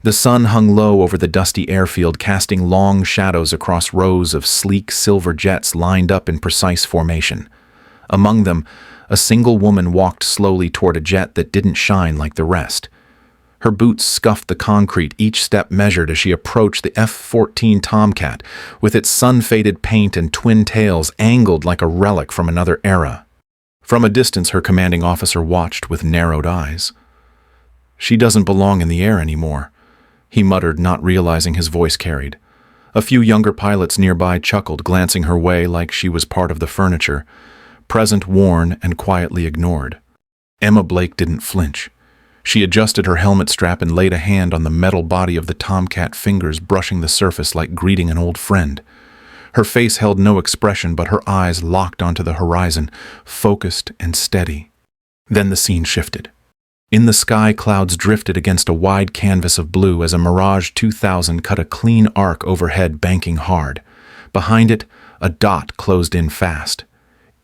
The sun hung low over the dusty airfield, casting long shadows across rows of sleek silver jets lined up in precise formation. Among them, a single woman walked slowly toward a jet that didn't shine like the rest. Her boots scuffed the concrete, each step measured as she approached the F-14 Tomcat, with its sun-faded paint and twin tails angled like a relic from another era. From a distance, her commanding officer watched with narrowed eyes. "She doesn't belong in the air anymore," he muttered, not realizing his voice carried. A few younger pilots nearby chuckled, glancing her way like she was part of the furniture, present worn and quietly ignored. Emma Blake didn't flinch. She adjusted her helmet strap and laid a hand on the metal body of the Tomcat, fingers brushing the surface like greeting an old friend. Her face held no expression, but her eyes locked onto the horizon, focused and steady. Then the scene shifted. In the sky, clouds drifted against a wide canvas of blue as a Mirage 2000 cut a clean arc overhead, banking hard. Behind it, a dot closed in fast.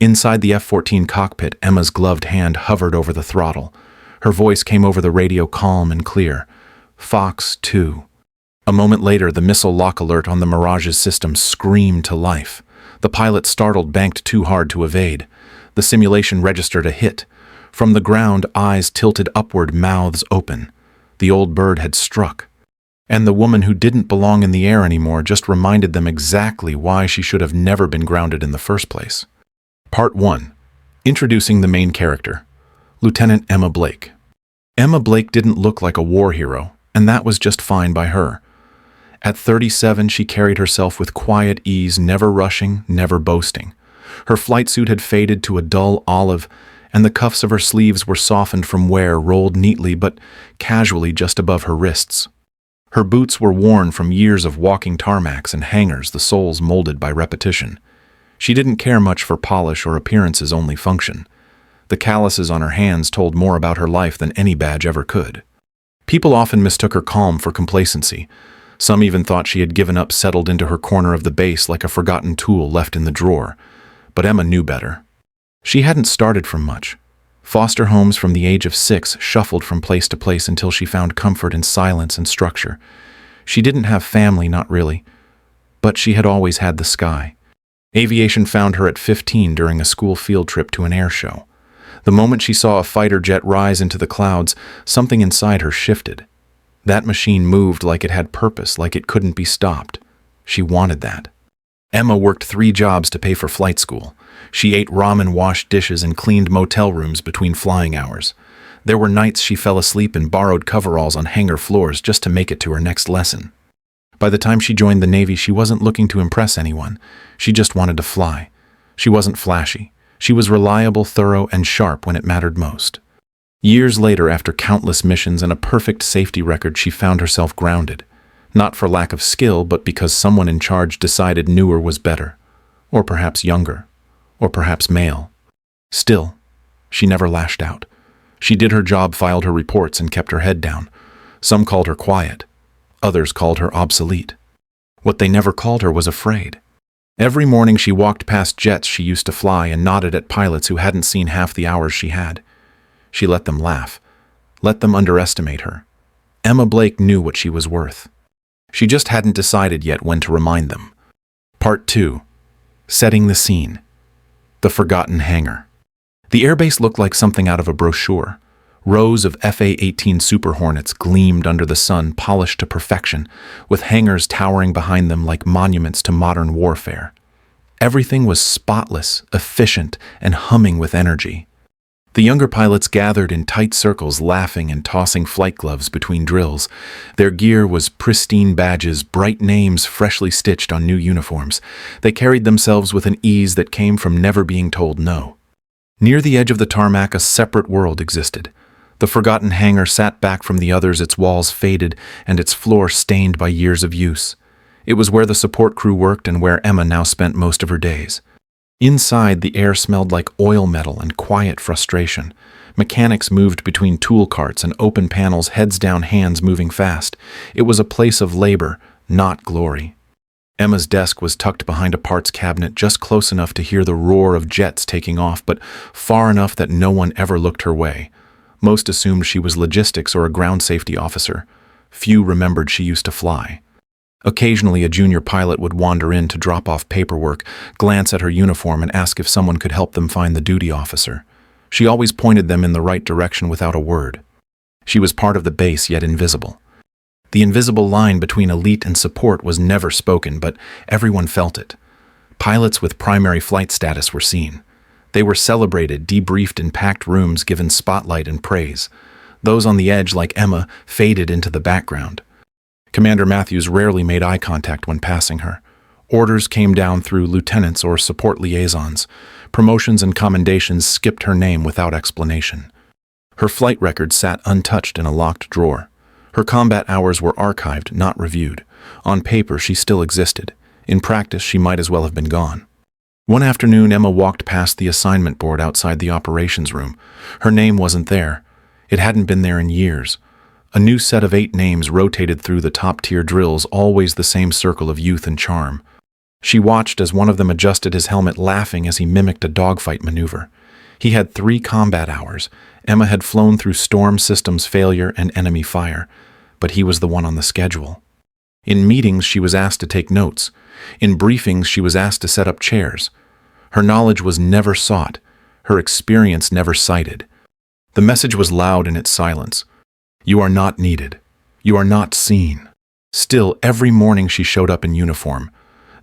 Inside the F-14 cockpit, Emma's gloved hand hovered over the throttle. Her voice came over the radio calm and clear. "Fox 2. A moment later, the missile lock alert on the Mirage's system screamed to life. The pilot, startled, banked too hard to evade. The simulation registered a hit. From the ground, eyes tilted upward, mouths open. The old bird had struck. And the woman who didn't belong in the air anymore just reminded them exactly why she should have never been grounded in the first place. Part 1. Introducing the main character, Lieutenant Emma Blake. Emma Blake didn't look like a war hero, and that was just fine by her. At 37, she carried herself with quiet ease, never rushing, never boasting. Her flight suit had faded to a dull olive, and the cuffs of her sleeves were softened from wear, rolled neatly but casually just above her wrists. Her boots were worn from years of walking tarmacs and hangars, the soles molded by repetition. She didn't care much for polish or appearance's only function. The calluses on her hands told more about her life than any badge ever could. People often mistook her calm for complacency. Some even thought she had given up, settled into her corner of the base like a forgotten tool left in the drawer. But Emma knew better. She hadn't started from much. Foster homes from the age of 6 shuffled from place to place until she found comfort in silence and structure. She didn't have family, not really. But she had always had the sky. Aviation found her at 15 during a school field trip to an air show. The moment she saw a fighter jet rise into the clouds, something inside her shifted. That machine moved like it had purpose, like it couldn't be stopped. She wanted that. Emma worked 3 jobs to pay for flight school. She ate ramen, washed dishes, and cleaned motel rooms between flying hours. There were nights she fell asleep in borrowed coveralls on hangar floors just to make it to her next lesson. By the time she joined the Navy, she wasn't looking to impress anyone. She just wanted to fly. She wasn't flashy. She was reliable, thorough, and sharp when it mattered most. Years later, after countless missions and a perfect safety record, she found herself grounded. Not for lack of skill, but because someone in charge decided newer was better. Or perhaps younger. Or perhaps male. Still, she never lashed out. She did her job, filed her reports, and kept her head down. Some called her quiet. Others called her obsolete. What they never called her was afraid. Every morning she walked past jets she used to fly and nodded at pilots who hadn't seen half the hours she had. She let them laugh, let them underestimate her. Emma Blake knew what she was worth. She just hadn't decided yet when to remind them. Part 2. Setting the scene. The forgotten hangar. The airbase looked like something out of a brochure. Rows of F-18 Super Hornets gleamed under the sun, polished to perfection, with hangars towering behind them like monuments to modern warfare. Everything was spotless, efficient, and humming with energy. The younger pilots gathered in tight circles, laughing and tossing flight gloves between drills. Their gear was pristine badges, bright names freshly stitched on new uniforms. They carried themselves with an ease that came from never being told no. Near the edge of the tarmac, a separate world existed. The forgotten hangar sat back from the others, its walls faded and its floor stained by years of use. It was where the support crew worked and where Emma now spent most of her days. Inside, the air smelled like oil metal and quiet frustration. Mechanics moved between tool carts and open panels, heads down, hands moving fast. It was a place of labor, not glory. Emma's desk was tucked behind a parts cabinet, just close enough to hear the roar of jets taking off, but far enough that no one ever looked her way. Most assumed she was logistics or a ground safety officer. Few remembered she used to fly. Occasionally, a junior pilot would wander in to drop off paperwork, glance at her uniform, and ask if someone could help them find the duty officer. She always pointed them in the right direction without a word. She was part of the base, yet invisible. The invisible line between elite and support was never spoken, but everyone felt it. Pilots with primary flight status were seen. They were celebrated, debriefed in packed rooms, given spotlight and praise. Those on the edge, like Emma, faded into the background. Commander Matthews rarely made eye contact when passing her. Orders came down through lieutenants or support liaisons. Promotions and commendations skipped her name without explanation. Her flight record sat untouched in a locked drawer. Her combat hours were archived, not reviewed. On paper, she still existed. In practice, she might as well have been gone. One afternoon, Emma walked past the assignment board outside the operations room. Her name wasn't there. It hadn't been there in years. A new set of 8 names rotated through the top-tier drills, always the same circle of youth and charm. She watched as one of them adjusted his helmet, laughing as he mimicked a dogfight maneuver. He had 3 combat hours. Emma had flown through storm systems failure and enemy fire, but he was the one on the schedule. In meetings, she was asked to take notes. In briefings, she was asked to set up chairs. Her knowledge was never sought, her experience never cited. The message was loud in its silence. You are not needed. You are not seen. Still, every morning she showed up in uniform,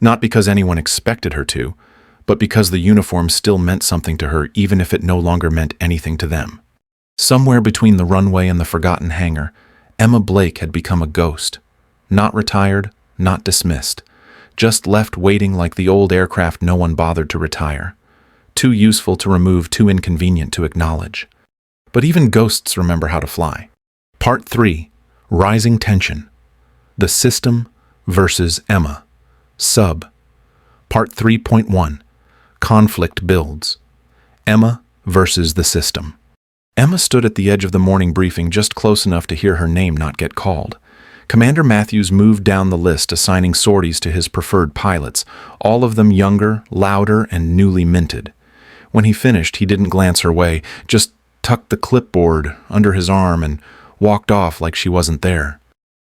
not because anyone expected her to, but because the uniform still meant something to her, even if it no longer meant anything to them. Somewhere between the runway and the forgotten hangar, Emma Blake had become a ghost. Not retired, not dismissed, just left waiting like the old aircraft no one bothered to retire. Too useful to remove, too inconvenient to acknowledge. But even ghosts remember how to fly. Part 3. Rising Tension. The System versus Emma. Sub. Part 3.1. Conflict Builds. Emma versus the System. Emma stood at the edge of the morning briefing, just close enough to hear her name not get called. Commander Matthews moved down the list, assigning sorties to his preferred pilots, all of them younger, louder, and newly minted. When he finished, he didn't glance her way, just tucked the clipboard under his arm and walked off like she wasn't there.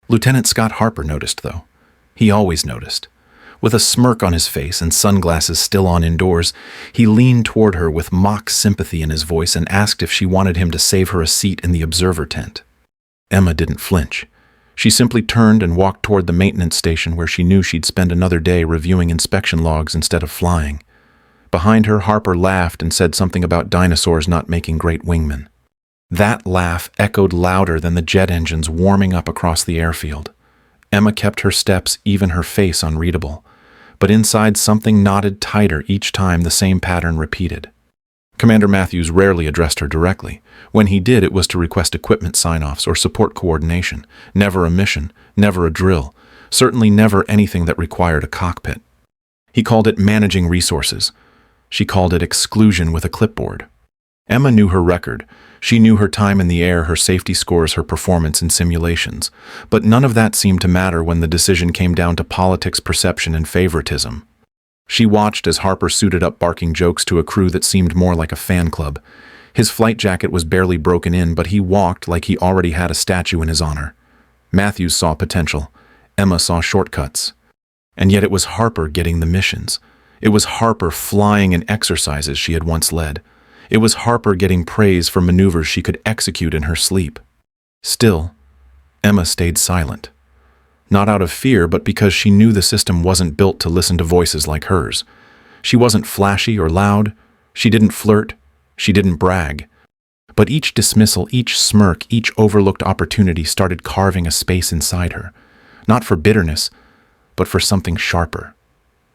Lieutenant Scott Harper noticed, though. He always noticed. With a smirk on his face and sunglasses still on indoors, he leaned toward her with mock sympathy in his voice and asked if she wanted him to save her a seat in the observer tent. Emma didn't flinch. She simply turned and walked toward the maintenance station where she knew she'd spend another day reviewing inspection logs instead of flying. Behind her, Harper laughed and said something about dinosaurs not making great wingmen. That laugh echoed louder than the jet engines warming up across the airfield. Emma kept her steps, even her face unreadable. But inside, something knotted tighter each time the same pattern repeated. Commander Matthews rarely addressed her directly. When he did, it was to request equipment sign-offs or support coordination. Never a mission, never a drill, certainly never anything that required a cockpit. He called it managing resources. She called it exclusion with a clipboard. Emma knew her record. She knew her time in the air, her safety scores, her performance in simulations. But none of that seemed to matter when the decision came down to politics, perception, and favoritism. She watched as Harper suited up barking jokes to a crew that seemed more like a fan club. His flight jacket was barely broken in, but he walked like he already had a statue in his honor. Matthews saw potential. Emma saw shortcuts. And yet it was Harper getting the missions. It was Harper flying in exercises she had once led. It was Harper getting praise for maneuvers she could execute in her sleep. Still, Emma stayed silent. Not out of fear, but because she knew the system wasn't built to listen to voices like hers. She wasn't flashy or loud. She didn't flirt. She didn't brag. But each dismissal, each smirk, each overlooked opportunity started carving a space inside her. Not for bitterness, but for something sharper.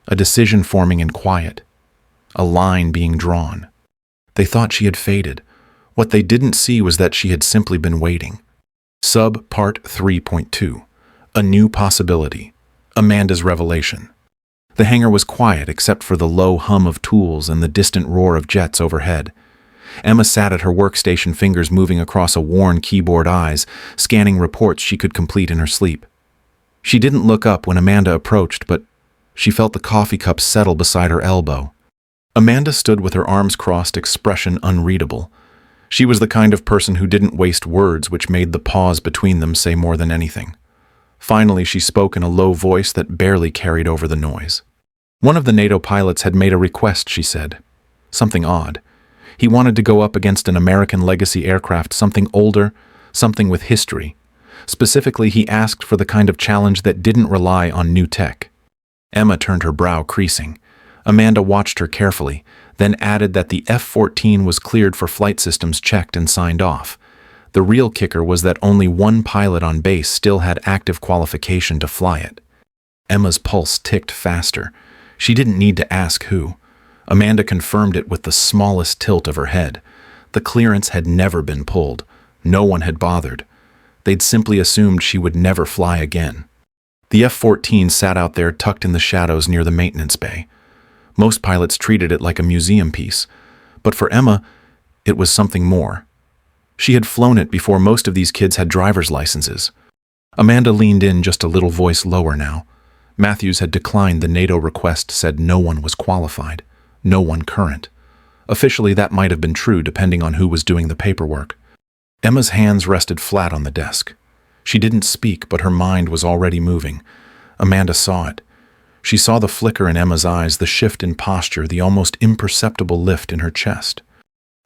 A decision forming in quiet. A line being drawn. They thought she had faded. What they didn't see was that she had simply been waiting. Sub Part 3.2. A New Possibility. Amanda's Revelation. The hangar was quiet except for the low hum of tools and the distant roar of jets overhead. Emma sat at her workstation, fingers moving across a worn keyboard, eyes scanning reports she could complete in her sleep. She didn't look up when Amanda approached, but she felt the coffee cup settle beside her elbow. Amanda stood with her arms crossed, expression unreadable. She was the kind of person who didn't waste words, which made the pause between them say more than anything. Finally, she spoke in a low voice that barely carried over the noise. One of the NATO pilots had made a request, she said. Something odd. He wanted to go up against an American legacy aircraft, something older, something with history. Specifically, he asked for the kind of challenge that didn't rely on new tech. Emma turned her brow creasing. Amanda watched her carefully, then added that the F-14 was cleared for flight systems checked and signed off. The real kicker was that only one pilot on base still had active qualification to fly it. Emma's pulse ticked faster. She didn't need to ask who. Amanda confirmed it with the smallest tilt of her head. The clearance had never been pulled. No one had bothered. They'd simply assumed she would never fly again. The F-14 sat out there tucked in the shadows near the maintenance bay. Most pilots treated it like a museum piece, but for Emma, it was something more. She had flown it before most of these kids had driver's licenses. Amanda leaned in, just a little voice lower now. Matthews had declined the NATO request, said no one was qualified, no one current. Officially, that might have been true depending on who was doing the paperwork. Emma's hands rested flat on the desk. She didn't speak, but her mind was already moving. Amanda saw it. She saw the flicker in Emma's eyes, the shift in posture, the almost imperceptible lift in her chest.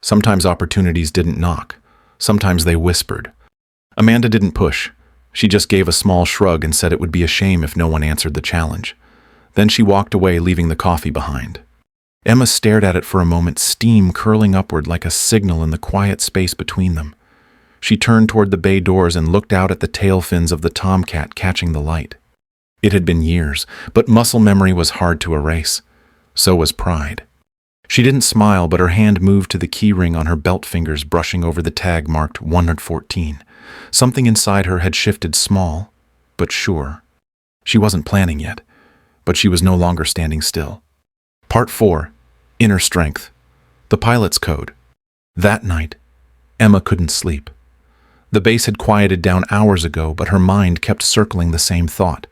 Sometimes opportunities didn't knock. Sometimes they whispered. Amanda didn't push. She just gave a small shrug and said it would be a shame if no one answered the challenge. Then she walked away, leaving the coffee behind. Emma stared at it for a moment, steam curling upward like a signal in the quiet space between them. She turned toward the bay doors and looked out at the tail fins of the Tomcat catching the light. It had been years, but muscle memory was hard to erase. So was pride. She didn't smile, but her hand moved to the key ring on her belt fingers, brushing over the tag marked 114. Something inside her had shifted, small, but sure. She wasn't planning yet, but she was no longer standing still. Part 4. Inner Strength. The Pilot's Code. That night, Emma couldn't sleep. The base had quieted down hours ago, but her mind kept circling the same thought.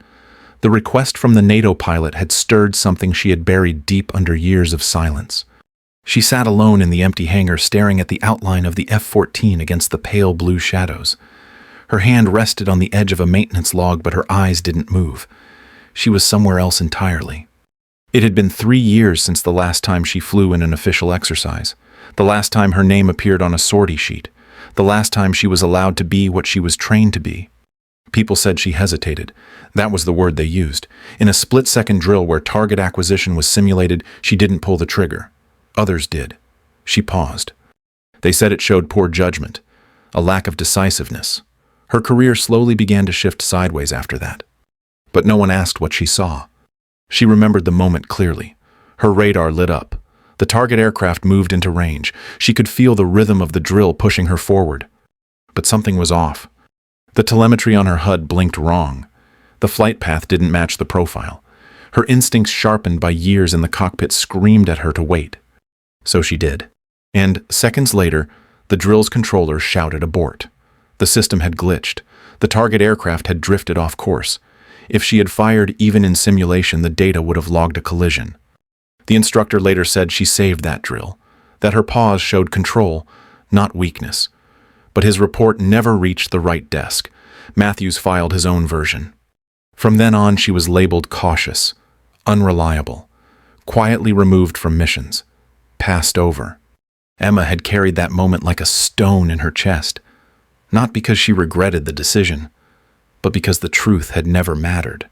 The request from the NATO pilot had stirred something she had buried deep under years of silence. She sat alone in the empty hangar, staring at the outline of the F-14 against the pale blue shadows. Her hand rested on the edge of a maintenance log, but her eyes didn't move. She was somewhere else entirely. It had been 3 years since the last time she flew in an official exercise, the last time her name appeared on a sortie sheet, the last time she was allowed to be what she was trained to be. People said she hesitated. That was the word they used. In a split-second drill where target acquisition was simulated, she didn't pull the trigger. Others did. She paused. They said it showed poor judgment, a lack of decisiveness. Her career slowly began to shift sideways after that. But no one asked what she saw. She remembered the moment clearly. Her radar lit up. The target aircraft moved into range. She could feel the rhythm of the drill pushing her forward. But something was off. The telemetry on her HUD blinked wrong. The flight path didn't match the profile. Her instincts, sharpened by years in the cockpit, screamed at her to wait. So she did. And seconds later, the drill's controller shouted abort. The system had glitched. The target aircraft had drifted off course. If she had fired even in simulation, the data would have logged a collision. The instructor later said she saved that drill, that her pause showed control, not weakness. But his report never reached the right desk. Matthews filed his own version. From then on, she was labeled cautious, unreliable, quietly removed from missions, passed over. Emma had carried that moment like a stone in her chest, not because she regretted the decision, but because the truth had never mattered.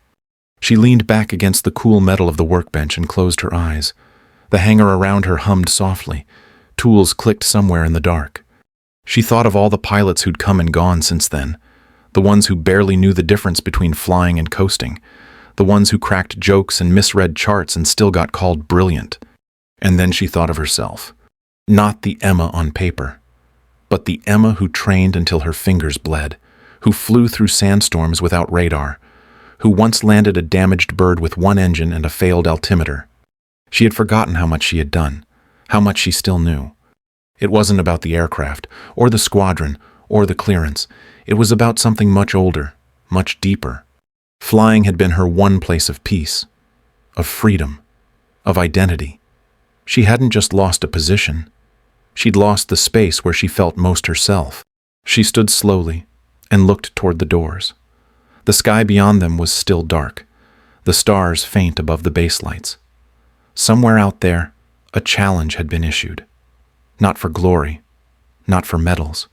She leaned back against the cool metal of the workbench and closed her eyes. The hangar around her hummed softly. Tools clicked somewhere in the dark. She thought of all the pilots who'd come and gone since then, the ones who barely knew the difference between flying and coasting, the ones who cracked jokes and misread charts and still got called brilliant. And then she thought of herself. Not the Emma on paper, but the Emma who trained until her fingers bled, who flew through sandstorms without radar, who once landed a damaged bird with one engine and a failed altimeter. She had forgotten how much she had done, how much she still knew. It wasn't about the aircraft, or the squadron, or the clearance. It was about something much older, much deeper. Flying had been her one place of peace, of freedom, of identity. She hadn't just lost a position. She'd lost the space where she felt most herself. She stood slowly and looked toward the doors. The sky beyond them was still dark, the stars faint above the base lights. Somewhere out there, a challenge had been issued. Not for glory, not for medals,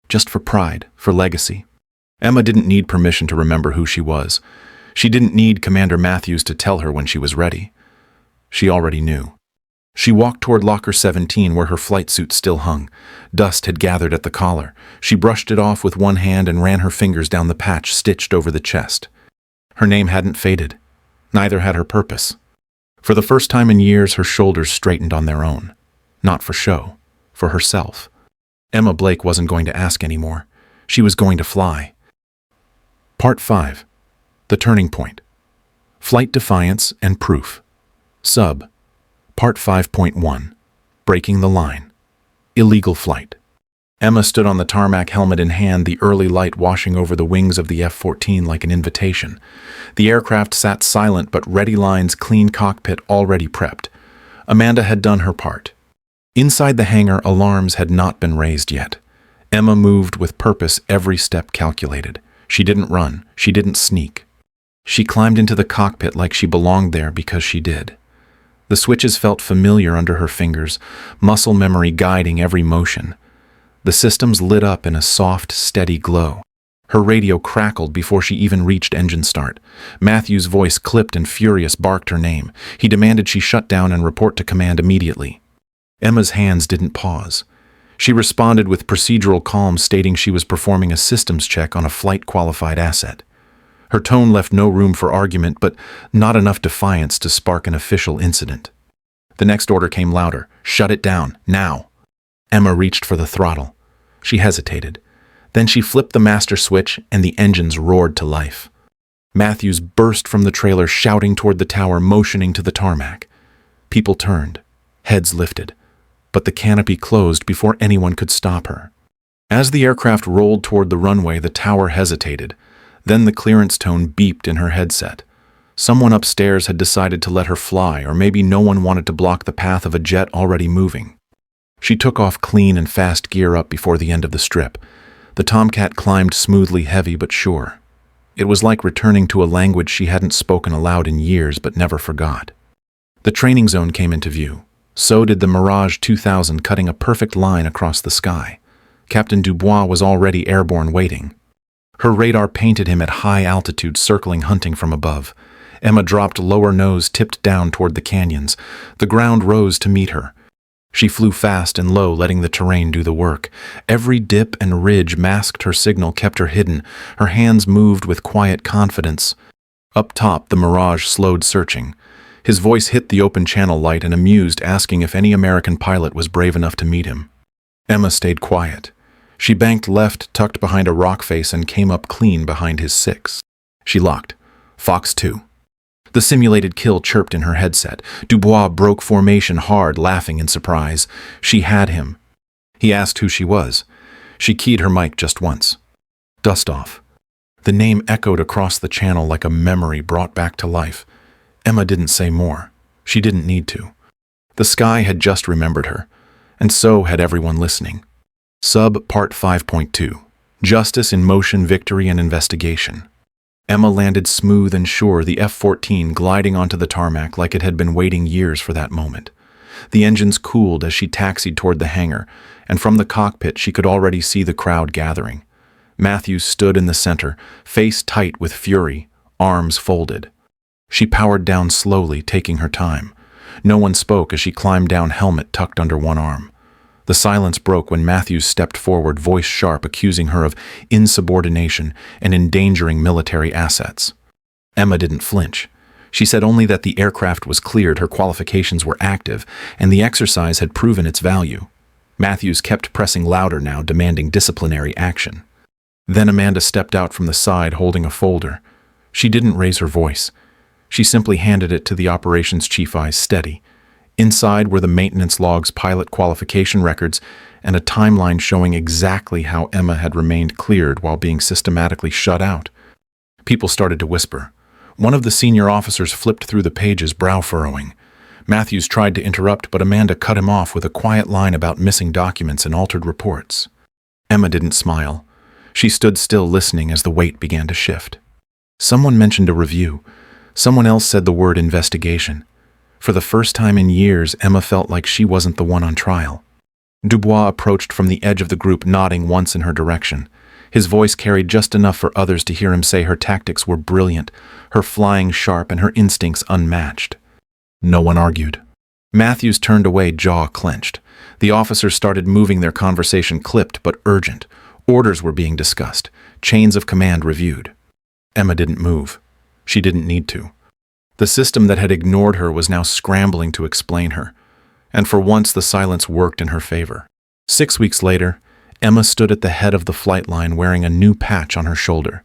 just for pride, for legacy. Emma didn't need permission to remember who she was. She didn't need Commander Matthews to tell her when she was ready. She already knew. She walked toward locker 17 where her flight suit still hung. Dust had gathered at the collar. She brushed it off with one hand and ran her fingers down the patch stitched over the chest. Her name hadn't faded. Neither had her purpose. For the first time in years, her shoulders straightened on their own. Not for show, for herself. Emma Blake wasn't going to ask anymore. She was going to fly. Part 5. The Turning Point. Flight Defiance and Proof. Sub. Part 5.1. Breaking the Line. Illegal Flight. Emma stood on the tarmac, helmet in hand, the early light washing over the wings of the F-14 like an invitation. The aircraft sat silent, but ready lines, clean cockpit already prepped. Amanda had done her part. Inside the hangar, alarms had not been raised yet. Emma moved with purpose, every step calculated. She didn't run. She didn't sneak. She climbed into the cockpit like she belonged there because she did. The switches felt familiar under her fingers, muscle memory guiding every motion. The systems lit up in a soft, steady glow. Her radio crackled before she even reached engine start. Matthew's voice clipped and furious barked her name. He demanded she shut down and report to command immediately. Emma's hands didn't pause. She responded with procedural calm, stating she was performing a systems check on a flight-qualified asset. Her tone left no room for argument, but not enough defiance to spark an official incident. The next order came louder. Shut it down, now. Emma reached for the throttle. She hesitated. Then she flipped the master switch and the engines roared to life. Matthews burst from the trailer, shouting toward the tower, motioning to the tarmac. People turned, heads lifted, but the canopy closed before anyone could stop her. As the aircraft rolled toward the runway, the tower hesitated. Then the clearance tone beeped in her headset. Someone upstairs had decided to let her fly, or maybe no one wanted to block the path of a jet already moving. She took off clean and fast gear up before the end of the strip. The Tomcat climbed smoothly, heavy but sure. It was like returning to a language she hadn't spoken aloud in years but never forgot. The training zone came into view. So did the Mirage 2000, cutting a perfect line across the sky. Captain Dubois was already airborne waiting. Her radar painted him at high altitude, circling, hunting from above. Emma dropped lower, nose tipped down toward the canyons. The ground rose to meet her. She flew fast and low, letting the terrain do the work. Every dip and ridge masked her signal, kept her hidden. Her hands moved with quiet confidence. Up top, the Mirage slowed, searching. His voice hit the open channel light and amused, asking if any American pilot was brave enough to meet him. Emma stayed quiet. She banked left, tucked behind a rock face, and came up clean behind his 6. She locked. Fox 2. The simulated kill chirped in her headset. Dubois broke formation hard, laughing in surprise. She had him. He asked who she was. She keyed her mic just once. Dust off. The name echoed across the channel like a memory brought back to life. Emma didn't say more. She didn't need to. The sky had just remembered her, and so had everyone listening. Sub Part 5.2. Justice in Motion, Victory and Investigation. Emma landed smooth and sure, the F-14 gliding onto the tarmac like it had been waiting years for that moment. The engines cooled as she taxied toward the hangar, and from the cockpit she could already see the crowd gathering. Matthews stood in the center, face tight with fury, arms folded. She powered down slowly, taking her time. No one spoke as she climbed down, helmet tucked under one arm. The silence broke when Matthews stepped forward, voice sharp, accusing her of insubordination and endangering military assets. Emma didn't flinch. She said only that the aircraft was cleared, her qualifications were active, and the exercise had proven its value. Matthews kept pressing louder now, demanding disciplinary action. Then Amanda stepped out from the side, holding a folder. She didn't raise her voice. She simply handed it to the operations chief, eyes steady. Inside were the maintenance logs, pilot qualification records, and a timeline showing exactly how Emma had remained cleared while being systematically shut out. People started to whisper. One of the senior officers flipped through the pages, brow furrowing. Matthews tried to interrupt, but Amanda cut him off with a quiet line about missing documents and altered reports. Emma didn't smile. She stood still listening as the weight began to shift. Someone mentioned a review. Someone else said the word investigation. For the first time in years, Emma felt like she wasn't the one on trial. Dubois approached from the edge of the group, nodding once in her direction. His voice carried just enough for others to hear him say her tactics were brilliant, her flying sharp, and her instincts unmatched. No one argued. Matthews turned away, jaw clenched. The officers started moving, their conversation clipped but urgent. Orders were being discussed, chains of command reviewed. Emma didn't move. She didn't need to. The system that had ignored her was now scrambling to explain her, and for once the silence worked in her favor. 6 weeks later, Emma stood at the head of the flight line wearing a new patch on her shoulder.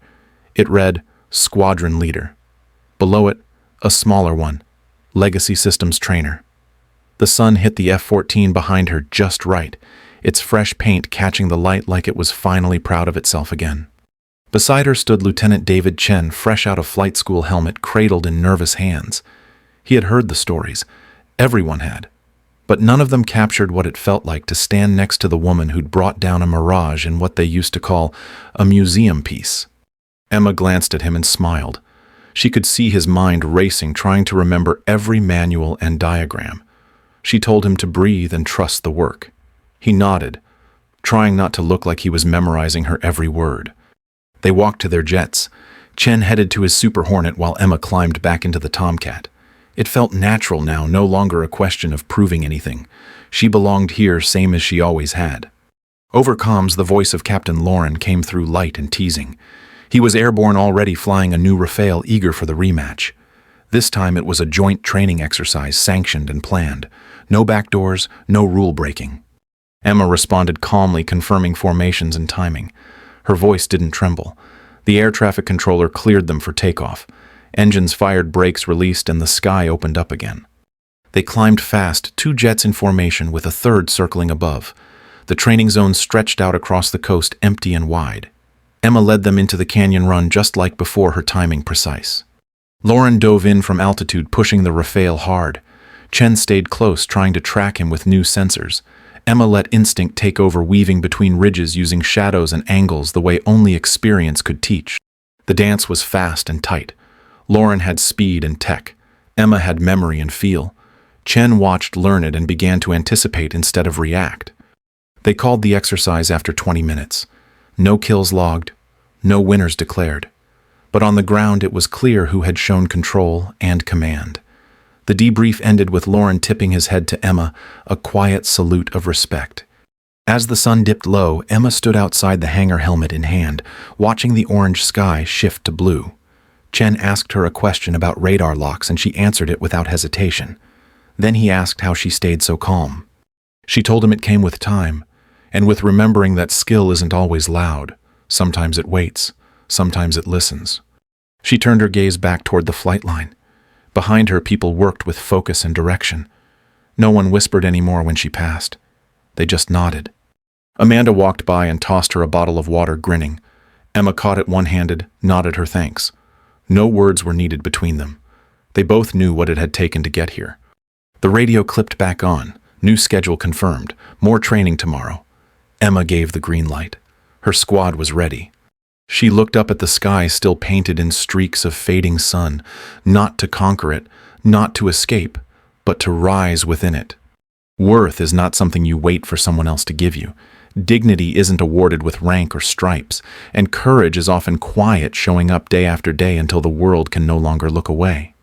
It read, Squadron Leader. Below it, a smaller one, Legacy Systems Trainer. The sun hit the F-14 behind her just right, its fresh paint catching the light like it was finally proud of itself again. Beside her stood Lieutenant David Chen, fresh out of flight school helmet, cradled in nervous hands. He had heard the stories. Everyone had. But none of them captured what it felt like to stand next to the woman who'd brought down a mirage in what they used to call a museum piece. Emma glanced at him and smiled. She could see his mind racing, trying to remember every manual and diagram. She told him to breathe and trust the work. He nodded, trying not to look like he was memorizing her every word. They walked to their jets. Chen headed to his Super Hornet while Emma climbed back into the Tomcat. It felt natural now, no longer a question of proving anything. She belonged here, same as she always had. Over comms, the voice of Captain Lauren came through, light and teasing. He was airborne already, flying a new Rafale, eager for the rematch. This time it was a joint training exercise, sanctioned and planned. No backdoors, no rule breaking. Emma responded calmly, confirming formations and timing. Her voice didn't tremble. The air traffic controller cleared them for takeoff. Engines fired, brakes released, and the sky opened up again. They climbed fast, 2 jets in formation with a third circling above. The training zone stretched out across the coast, empty and wide. Emma led them into the canyon run just like before, her timing precise. Lauren dove in from altitude, pushing the Rafale hard. Chen stayed close, trying to track him with new sensors. Emma let instinct take over, weaving between ridges, using shadows and angles the way only experience could teach. The dance was fast and tight. Lauren had speed and tech. Emma had memory and feel. Chen watched, learned, and began to anticipate instead of react. They called the exercise after 20 minutes. No kills logged, no winners declared. But on the ground it was clear who had shown control and command. The debrief ended with Lauren tipping his head to Emma, a quiet salute of respect. As the sun dipped low, Emma stood outside the hangar, helmet in hand, watching the orange sky shift to blue. Chen asked her a question about radar locks, and she answered it without hesitation. Then he asked how she stayed so calm. She told him it came with time, and with remembering that skill isn't always loud. Sometimes it waits, sometimes it listens. She turned her gaze back toward the flight line. Behind her, people worked with focus and direction. No one whispered anymore when she passed. They just nodded. Amanda walked by and tossed her a bottle of water, grinning. Emma caught it one-handed, nodded her thanks. No words were needed between them. They both knew what it had taken to get here. The radio clipped back on. New schedule confirmed. More training tomorrow. Emma gave the green light. Her squad was ready. She looked up at the sky, still painted in streaks of fading sun, not to conquer it, not to escape, but to rise within it. Worth is not something you wait for someone else to give you. Dignity isn't awarded with rank or stripes, and courage is often quiet, showing up day after day until the world can no longer look away.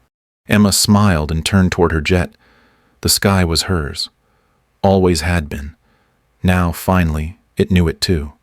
Emma smiled and turned toward her jet. The sky was hers. Always had been. Now, finally, it knew it too.